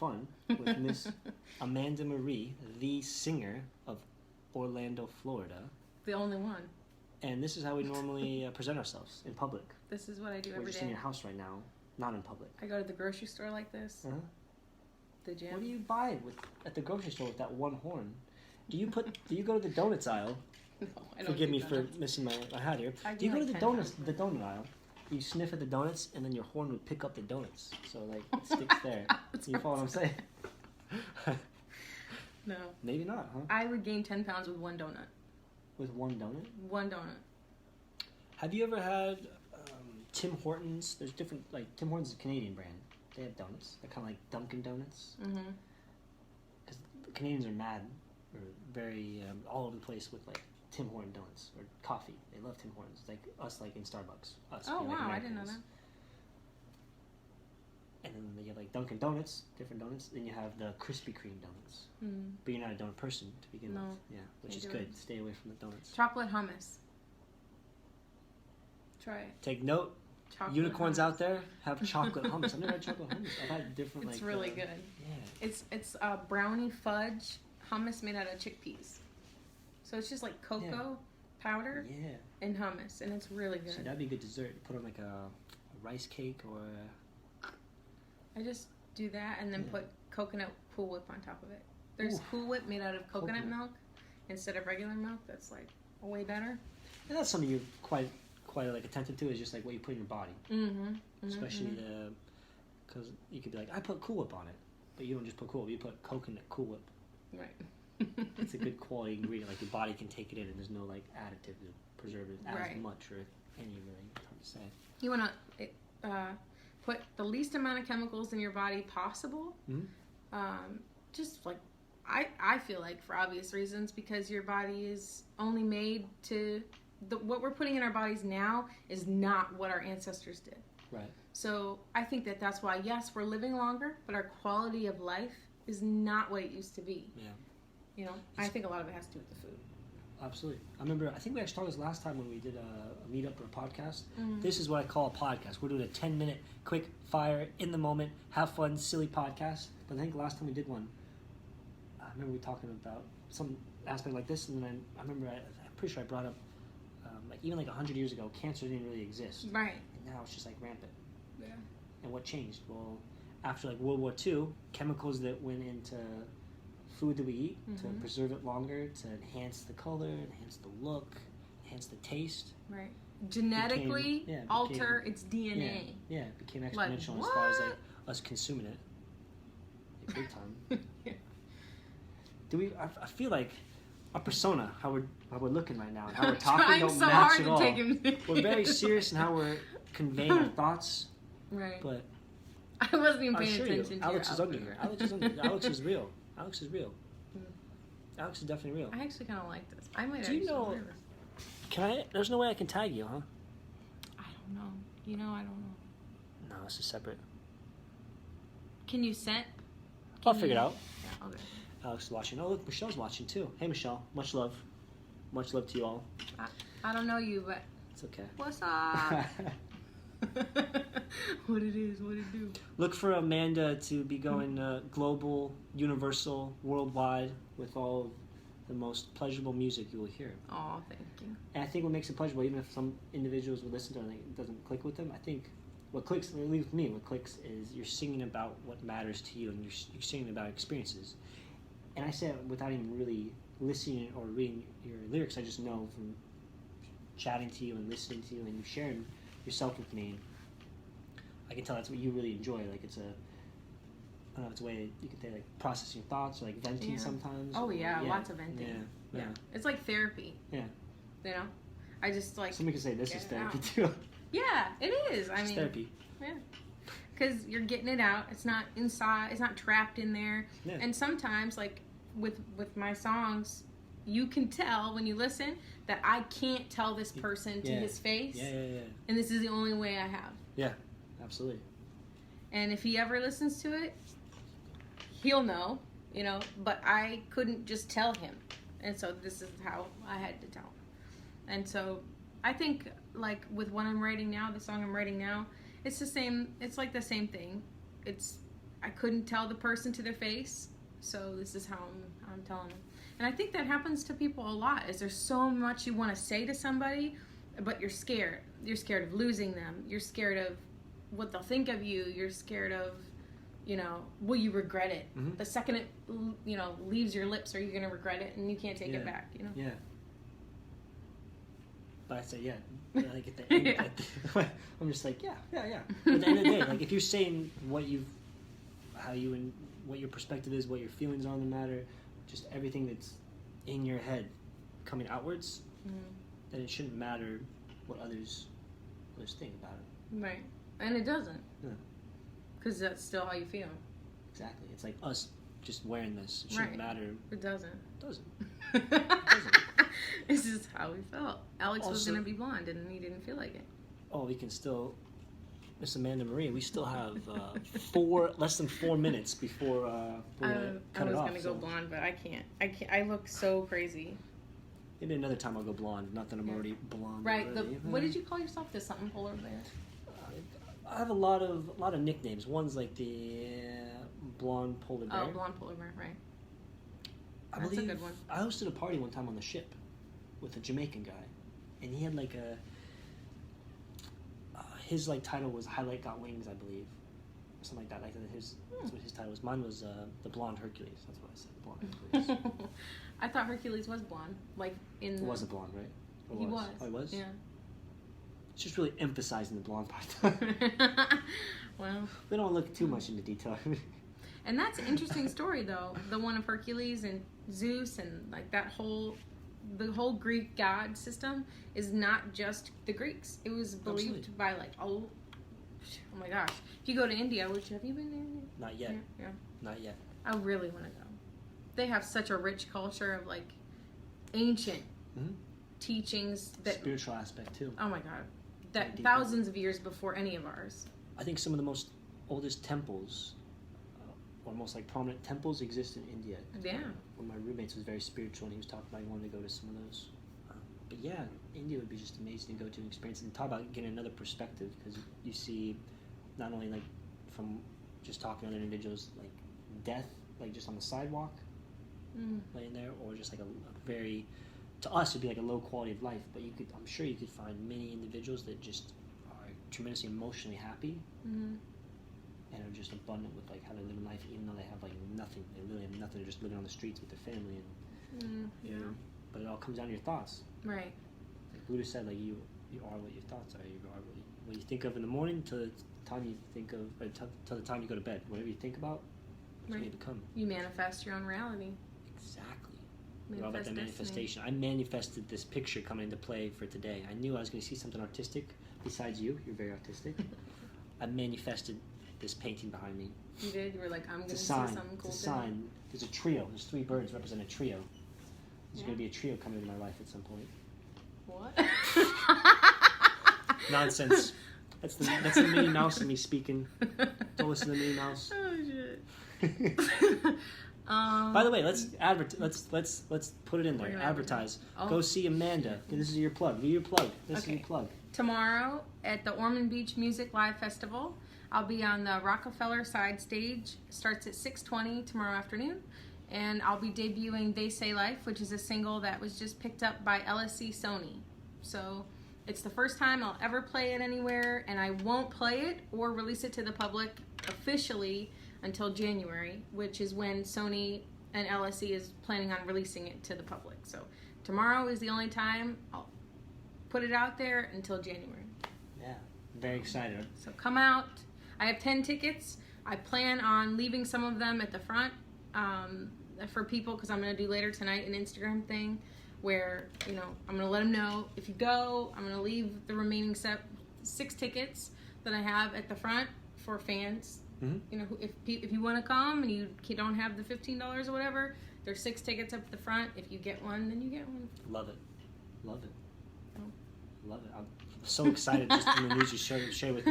fun with Miss Amanda Marie, the singer of Orlando, Florida. The only one. And this is how we normally present ourselves in public. This is what I do every day. We're just in your house right now, not in public. I go to the grocery store like this. Uh-huh. The gym. What do you buy at the grocery store with that one horn? Do you go to the donuts aisle? No, I don't. Forgive me for missing my hat here. Do you go to the donut aisle? You sniff at the donuts, and then your horn would pick up the donuts. So like it sticks there. You follow what I'm saying? No. Maybe not, huh? I would gain 10 pounds with one donut. With one donut? One donut. Have you ever had Tim Hortons? There's different, like, Tim Hortons is a Canadian brand. They have donuts. They're kind of like Dunkin' Donuts. Mm-hmm. Because the Canadians are mad, or very, all over the place with, like, Tim Horton donuts, or coffee. They love Tim Hortons. Like, us, like, in Starbucks. Us, oh, like, wow, I didn't know that. And then you have, like, Dunkin' Donuts, different donuts. Then you have the Krispy Kreme donuts. Mm. But you're not a donut person to begin with. Yeah, which is good. Stay away from the donuts. Chocolate hummus. Try it. Take note. Chocolate Unicorns hummus. out there have chocolate hummus. I've never had chocolate hummus. I've had different It's like. really good. Yeah. It's brownie fudge hummus made out of chickpeas. So it's just like cocoa powder and hummus, and it's really good. So that'd be a good dessert. Put on like a rice cake or. I just do that and then put coconut Cool Whip on top of it. There's Cool Whip made out of coconut milk instead of regular milk. That's like way better. And that's something you're quite like attentive to, is just like what you put in your body. Mm-hmm. Especially because you could be like, I put Cool Whip on it, but you don't just put Cool Whip. You put coconut Cool Whip. Right. It's a good quality ingredient. Like your body can take it in, and there's no like additive or preservative as much or any, really. Hard to say. You want to put the least amount of chemicals in your body possible. Mm-hmm. Just like I feel like for obvious reasons, because your body is only made to what we're putting in our bodies now is not what our ancestors did. Right. So I think that's why, yes, we're living longer, but our quality of life is not what it used to be. Yeah. You know, I think a lot of it has to do with the food. Absolutely. I think we actually talked this last time when we did a meetup or a podcast. Mm-hmm. This is what I call a podcast. We're doing a 10-minute quick fire, in the moment, have fun, silly podcast. But I think last time we did one, I remember we talking about some aspect like this, and then I remember I'm pretty sure I brought up like even like 100 years ago, cancer didn't really exist. Right. And now it's just like rampant. Yeah. And what changed? Well, after like World War II, chemicals that went into food that we eat to preserve it longer, to enhance the color, enhance the look, enhance the taste. Right. Genetically alter its DNA. Yeah, it became exponential as far as like us consuming it. Like, big time. Do we? I feel like our persona, how we're looking right now, and how we're talking don't so match hard at all. To take him. We're very serious in how we're conveying our thoughts. Right. But I wasn't even paying attention to Alex your is under here. Alex is under here. Alex is real. Alex is real. Alex is definitely real. I actually kind of like this. I might. Do you know? Can I? There's no way I can tag you, huh? I don't know. You know, I don't know. No, this is separate. Can you send? I'll figure it out. Yeah, okay. Alex is watching. Oh, look, Michelle's watching too. Hey, Michelle. Much love. Much love to you all. I don't know you, but it's okay. What's up? What it is, what it do. Look for Amanda to be going global, universal, worldwide with all of the most pleasurable music you will hear. Oh, thank you. And I think what makes it pleasurable, even if some individuals would listen to it and it doesn't click with them, I think what clicks, at least with me, what clicks is you're singing about what matters to you, and you're singing about experiences. And I say it without even really listening or reading your lyrics. I just know from chatting to you and listening to you and you sharing yourself with me. I can tell that's what you really enjoy. Like it's a, I don't know, it's a way you can say like processing thoughts or like venting sometimes. Oh yeah, lots of venting. Yeah. It's like therapy. Yeah. You know, I just like. Somebody could say this is therapy too. Yeah, it is. I mean, therapy. Yeah. Because you're getting it out. It's not inside. It's not trapped in there. Yeah. And sometimes, like with my songs, you can tell when you listen that I can't tell this person to his face. Yeah. And this is the only way I have. Yeah, absolutely. And if he ever listens to it, he'll know, you know. But I couldn't just tell him, and so this is how I had to tell him. And so I think, like with what I'm writing now, the song I'm writing now, it's the same. It's like the same thing. It's I couldn't tell the person to their face, so this is how I'm telling them. And I think that happens to people a lot, is there's so much you want to say to somebody, but you're scared. You're scared of losing them. You're scared of what they'll think of you. You're scared of, will you regret it? Mm-hmm. The second it, leaves your lips, are you going to regret it? And you can't take it back, Yeah. But I say, yeah. Like at the end, yeah. I'm just like, yeah. But at the end of the day, like if you're saying what your perspective is, what your feelings are on the matter, just everything that's in your head coming outwards, then it shouldn't matter what others think about it. Right. And it doesn't. Yeah. Because that's still how you feel. Exactly. It's like us just wearing this. It shouldn't matter. It doesn't. It doesn't. It doesn't. This is how we felt. Alex was going to be blonde, and he didn't feel like it. Oh, we can still... Miss Amanda Marie, we still have less than 4 minutes before we cut it off. I was going to go blonde, but I can't. I look so crazy. Maybe another time I'll go blonde. Not that I'm already blonde. Right. Already. What did you call yourself? There's something polar bear. I have a lot of nicknames. One's like the blonde polar bear. Oh, blonde polar bear, right. That's a good one. I hosted a party one time on the ship with a Jamaican guy, and he had like his like title was Highlight Got Wings, I believe, or something like that. Like that's what his title was. Mine was the Blonde Hercules. That's what I said, the Blonde Hercules. I thought Hercules was blonde, like in. It wasn't blonde, right? Or he was. Oh, he was. Yeah. It's just really emphasizing the blonde part. Well, we don't look too much into detail. And that's an interesting story, though. The one of Hercules and Zeus and like the whole Greek god system is not just the Greeks. It was believed by like oh my gosh. If you go to India, have you been there? Not yet. Yeah. Not yet. I really want to go. They have such a rich culture of like ancient teachings that spiritual aspect too. Oh my god. That thousands of years before any of ours. I think some of the most oldest temples or most like prominent temples exist in India. Yeah. One of my roommates was very spiritual and he was talking about he wanted to go to some of those. But yeah, India would be just amazing to go to and experience and talk about getting another perspective because you see not only like from just talking to other individuals like death like just on the sidewalk laying there or just like a very to us it'd be like a low quality of life, but I'm sure you could find many individuals that just are tremendously emotionally happy and are just abundant with like how they live in life even though they have like nothing. They literally have nothing. They're just living on the streets with their family and you know, but it all comes down to your thoughts. Right. Like Buddha said, like you are what your thoughts are. You are what you think of in the morning till the time you think of till the time you go to bed. Whatever you think about, that's what you become. You manifest your own reality. Exactly. We're all about that manifestation. I manifested this picture coming into play for today. I knew I was going to see something artistic. Besides you, you're very artistic. I manifested this painting behind me. You did? You were like, I'm going to see something cool. It's a sign. There's a trio. There's 3 birds represent a trio. There's going to be a trio coming into my life at some point. What? Nonsense. That's the Minnie Mouse in me speaking. Don't listen to Minnie Mouse. Oh shit. By the way, let's put it in there. Advertise. Oh. Go see Amanda. This is your plug. Do your plug. This is your plug. Tomorrow at the Ormond Beach Music Live Festival, I'll be on the Rockefeller side stage. Starts at 6:20 tomorrow afternoon, and I'll be debuting "They Say Life," which is a single that was just picked up by LSC Sony. So it's the first time I'll ever play it anywhere, and I won't play it or release it to the public officially until January, which is when Sony and LSE is planning on releasing it to the public. So tomorrow is the only time I'll put it out there until January. Yeah, very excited. So come out. I have 10 tickets. I plan on leaving some of them at the front for people because I'm going to do later tonight an Instagram thing where, I'm going to let them know if you go, I'm going to leave the remaining 6 tickets that I have at the front for fans. Mm-hmm. If you want to come and you don't have the $15 or whatever, there's 6 tickets up at the front. If you get one, then you get one. Love it. Love it. Oh. Love it. I'm so excited just from the news you shared with me.